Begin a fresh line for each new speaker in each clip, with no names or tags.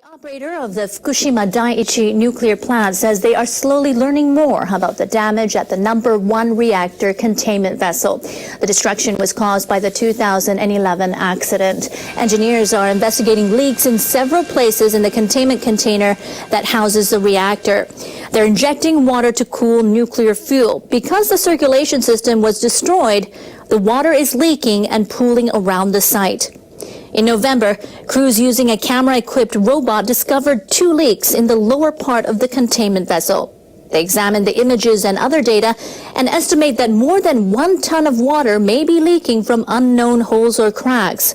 The operator of the Fukushima Daiichi nuclear plant says they are slowly learning more about the damage at the #1 reactor containment vessel. The destruction was caused by the 2011 accident. Engineers are investigating leaks in several places in the containment container that houses the reactor. They're injecting water to cool nuclear fuel. Because the circulation system was destroyed, the water is leaking and pooling around the site. In November, crews using a camera-equipped robot discovered 2 leaks in the lower part of the containment vessel. They examined the images and other data and estimate that more than 1 ton of water may be leaking from unknown holes or cracks.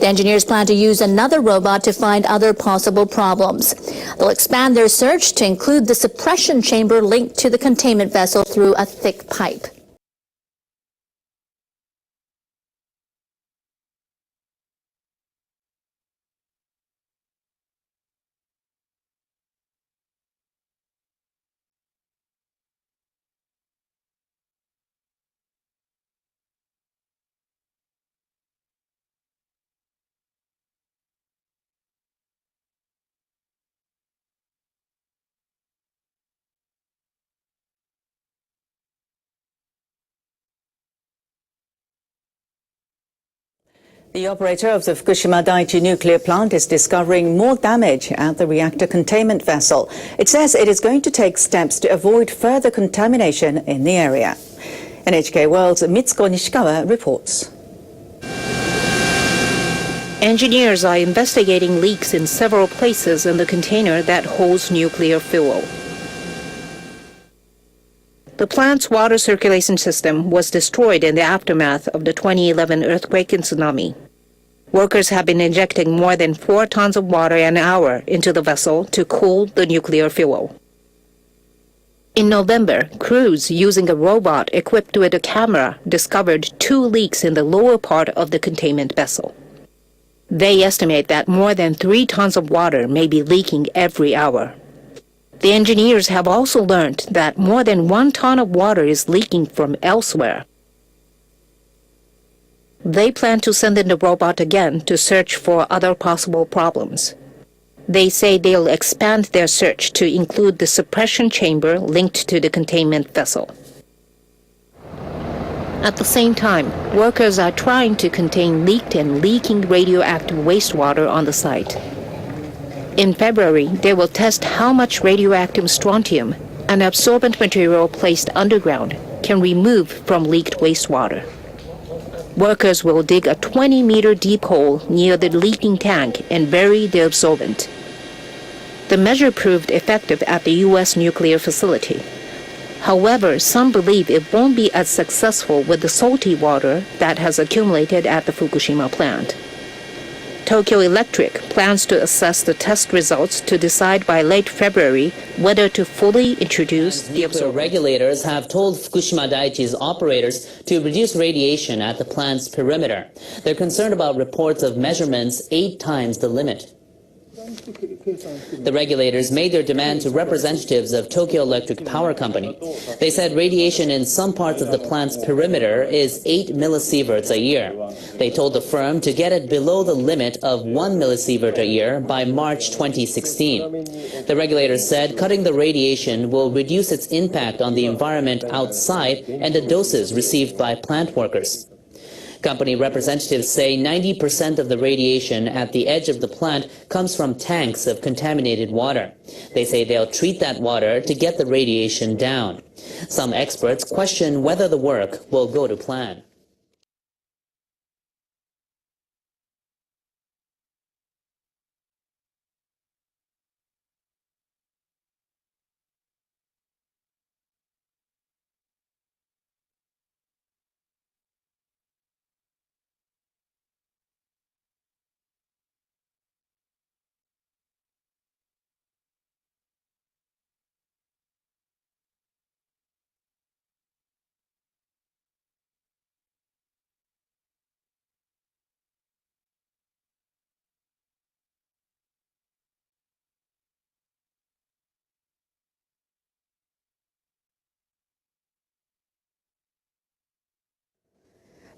The engineers plan to use another robot to find other possible problems. They'll expand their search to include the suppression chamber linked to the containment vessel through a thick pipe.
The operator of the Fukushima Daiichi nuclear plant is discovering more damage at the reactor containment vessel. It says it is going to take steps to avoid further contamination in the area. NHK World's Mitsuko Nishikawa reports.
Engineers are investigating leaks in several places in the container that holds nuclear fuel. The plant's water circulation system was destroyed in the aftermath of the 2011 earthquake and tsunami. Workers have been injecting more than 4 tons of water an hour into the vessel to cool the nuclear fuel. In November, crews using a robot equipped with a camera discovered 2 leaks in the lower part of the containment vessel. They estimate that more than 3 tons of water may be leaking every hour. The engineers have also learned that more than 1 ton of water is leaking from elsewhere. They plan to send in the robot again to search for other possible problems. They say they'll expand their search to include the suppression chamber linked to the containment vessel. At the same time, workers are trying to contain leaked and leaking radioactive wastewater on the site. In February, they will test how much radioactive strontium, an absorbent material placed underground, can remove from leaked wastewater. Workers will dig a 20-meter deep hole near the leaking tank and bury the absorbent. The measure proved effective at the U.S. nuclear facility. However, some believe it won't be as successful with the salty water that has accumulated at the Fukushima plant. Tokyo Electric plans to assess the test results to decide by late February whether to fully introduce the absorbent.
Regulators have told Fukushima Daiichi's operators to reduce radiation at the plant's perimeter. They're concerned about reports of measurements 8 times the limit. The regulators made their demand to representatives of Tokyo Electric Power Company. They said radiation in some parts of the plant's perimeter is 8 millisieverts a year. They told the firm to get it below the limit of 1 millisievert a year by March 2016. The regulators said cutting the radiation will reduce its impact on the environment outside and the doses received by plant workers. Company representatives say 90% of the radiation at the edge of the plant comes from tanks of contaminated water. They say they'll treat that water to get the radiation down. Some experts question whether the work will go to plan.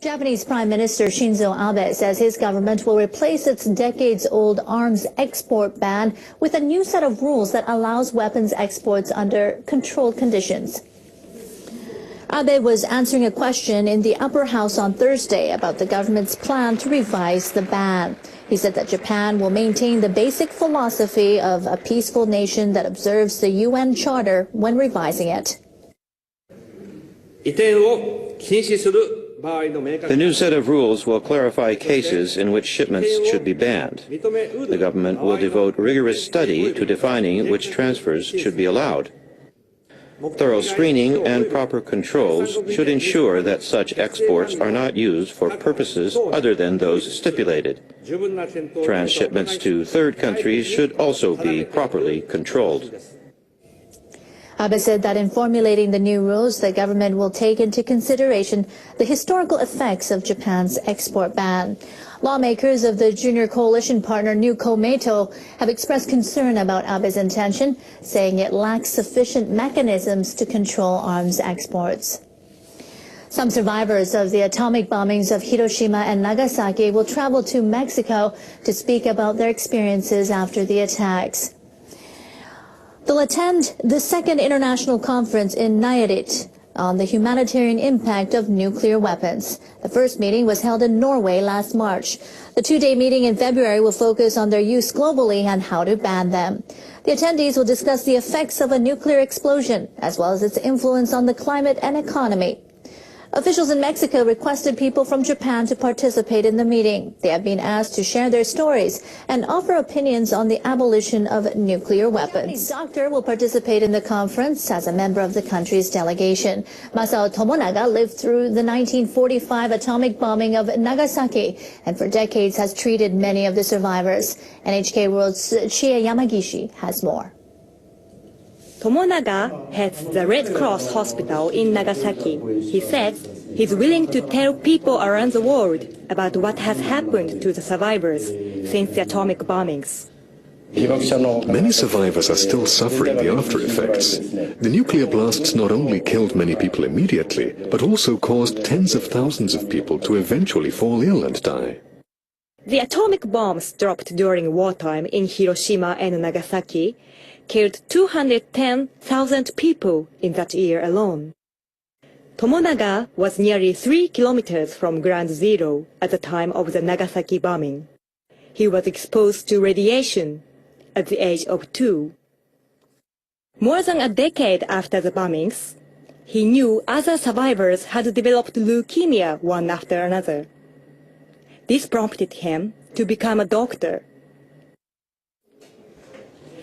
Japanese Prime Minister Shinzo Abe says his government will replace its decades-old arms export ban with a new set of rules that allows weapons exports under controlled conditions. Abe was answering a question in the upper house on Thursday about the government's plan to revise the ban. He said that Japan will maintain the basic philosophy of a peaceful nation that observes the UN Charter when revising it.
The new set of rules will clarify cases in which shipments should be banned. The government will devote rigorous study to defining which transfers should be allowed. Thorough screening and proper controls should ensure that such exports are not used for purposes other than those stipulated. Transshipments to third countries should also be properly controlled.
Abe said that in formulating the new rules, the government will take into consideration the historical effects of Japan's export ban. Lawmakers of the junior coalition partner New Komeito have expressed concern about Abe's intention, saying it lacks sufficient mechanisms to control arms exports. Some survivors of the atomic bombings of Hiroshima and Nagasaki will travel to Mexico to speak about their experiences after the attacks. They'll attend the second international conference in Nayarit on the humanitarian impact of nuclear weapons. The first meeting was held in Norway last March. The two-day meeting in February will focus on their use globally and how to ban them. The attendees will discuss the effects of a nuclear explosion, as well as its influence on the climate and economy. Officials in Mexico requested people from Japan to participate in the meeting. They have been asked to share their stories and offer opinions on the abolition of nuclear weapons. A Japanese doctor will participate in the conference as a member of the country's delegation. Masao Tomonaga lived through the 1945 atomic bombing of Nagasaki and for decades has treated many of the survivors. NHK World's Chie Yamagishi has more.
Tomonaga heads the Red Cross Hospital in Nagasaki. He says he's willing to tell people around the world about what has happened to the survivors since the atomic bombings.
Many survivors are still suffering the after effects. The nuclear blasts not only killed many people immediately, but also caused tens of thousands of people to eventually fall ill and die.
The atomic bombs dropped during wartime in Hiroshima and Nagasaki killed 210,000 people in that year alone. Tomonaga was nearly 3 kilometers from Ground Zero at the time of the Nagasaki bombing. He was exposed to radiation at the age of 2. More than a decade after the bombings, he knew other survivors had developed leukemia one after another. This prompted him to become a doctor.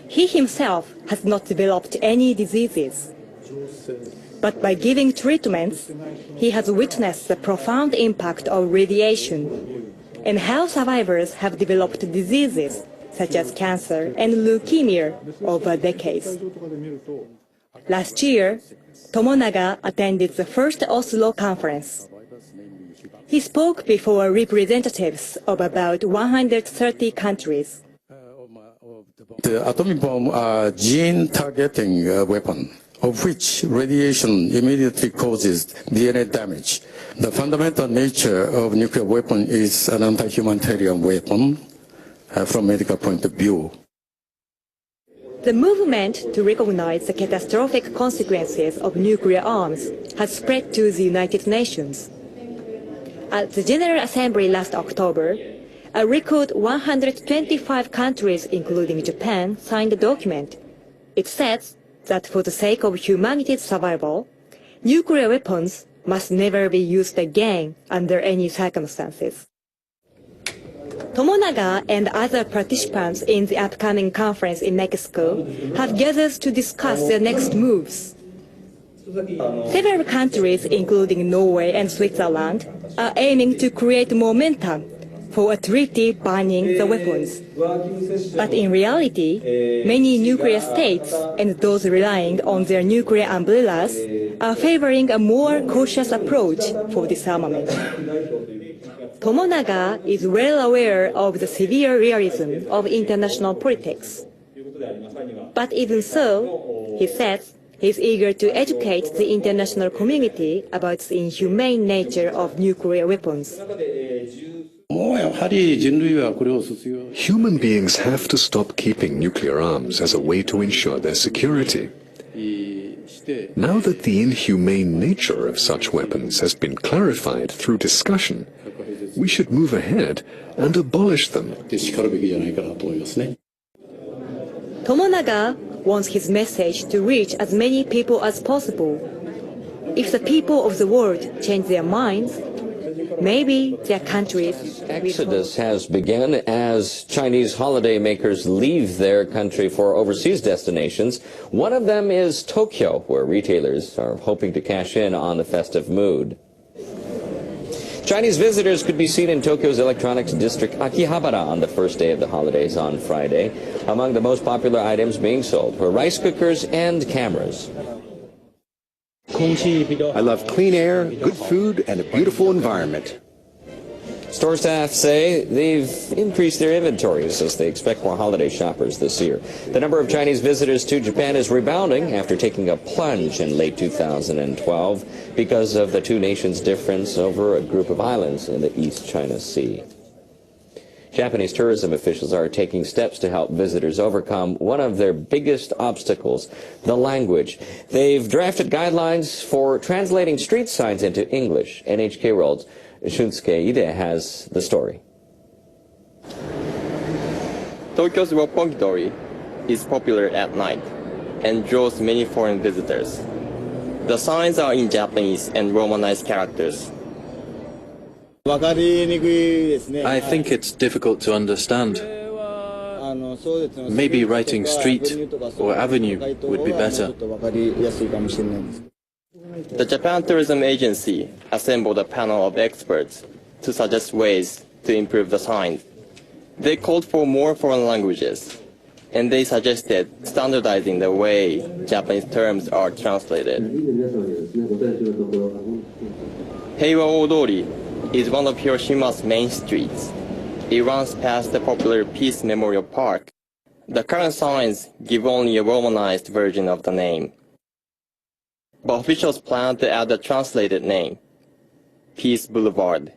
He himself has not developed any diseases. But by giving treatments, he has witnessed the profound impact of radiation and how survivors have developed diseases such as cancer and leukemia over decades. Last year, Tomonaga attended the first Oslo conference. He spoke before representatives of about 130 countries.
The atomic bomb are gene-targeting weapon, of which radiation immediately causes DNA damage. The fundamental nature of nuclear weapon is an anti-humanitarian weapon from medical point of view.
The movement to recognize the catastrophic consequences of nuclear arms has spread to the United Nations. At the General Assembly last October, a record 125 countries, including Japan, signed the document. It says that for the sake of humanity's survival, nuclear weapons must never be used again under any circumstances. Tomonaga and other participants in the upcoming conference in Mexico have gathered to discuss their next moves. Several countries, including Norway and Switzerland, are aiming to create momentum for a treaty banning the weapons. But in reality, many nuclear states and those relying on their nuclear umbrellas are favoring a more cautious approach for disarmament. Tomonaga is well aware of the severe realism of international politics. But even so, he says, He's eager to educate the international community about the inhumane nature of nuclear weapons.
Human beings have to stop keeping nuclear arms as a way to ensure their security. Now that the inhumane nature of such weapons has been clarified through discussion, we should move ahead and abolish them.
Tomonaga wants his message to reach as many people as possible. If the people of the world change their minds, maybe their countries...
Exodus has begun as Chinese holidaymakers leave their country for overseas destinations. One of them is Tokyo, where retailers are hoping to cash in on the festive mood. Chinese visitors could be seen in Tokyo's electronics district Akihabara on the first day of the holidays on Friday. Among the most popular items being sold were rice cookers and cameras.
I love clean air, good food, and a beautiful environment.
Store staff say they've increased their inventories as they expect more holiday shoppers this year. The number of Chinese visitors to Japan is rebounding after taking a plunge in late 2012 because of the two nations' difference over a group of islands in the East China Sea. Japanese tourism officials are taking steps to help visitors overcome one of their biggest obstacles, the language. They've drafted guidelines for translating street signs into English. NHK World's Shunsuke Ide has the story.
Tokyo's Roppongi is popular at night and draws many foreign visitors. The signs are in Japanese and Romanized characters.
I think it's difficult to understand. Maybe writing street or avenue would be better.
The Japan Tourism Agency assembled a panel of experts to suggest ways to improve the signs. They called for more foreign languages, and they suggested standardizing the way Japanese terms are translated. Heiwa Odori is one of Hiroshima's main streets. It runs past the popular Peace Memorial Park. The current signs give only a romanized version of the name. But officials plan to add a translated name, Peace Boulevard.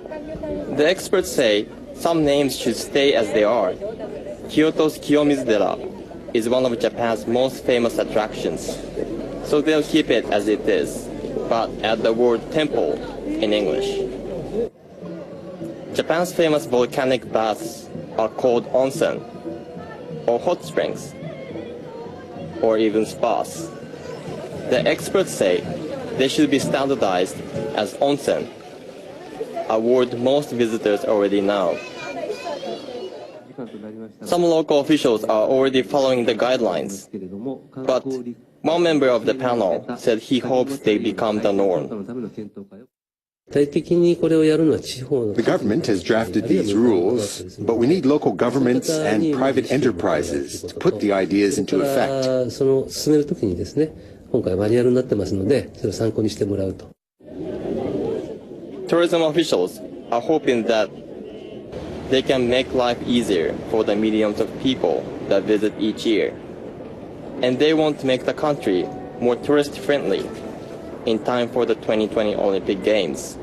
The experts say some names should stay as they are. Kyoto's Kiyomizudera is one of Japan's most famous attractions, so they'll keep it as it is, but add the word temple in English. Japan's famous volcanic baths are called onsen, or hot springs, or even spas. The experts say they should be standardized as onsen, a word most visitors already know. Some local officials are already following the guidelines, but one member of the panel said he hopes they become the norm.
The government has drafted these rules, but we need local governments and private enterprises to put the ideas into effect.
Tourism officials are hoping that they can make life easier for the millions of people that visit each year. And they want to make the country more tourist-friendly in time for the 2020 Olympic Games.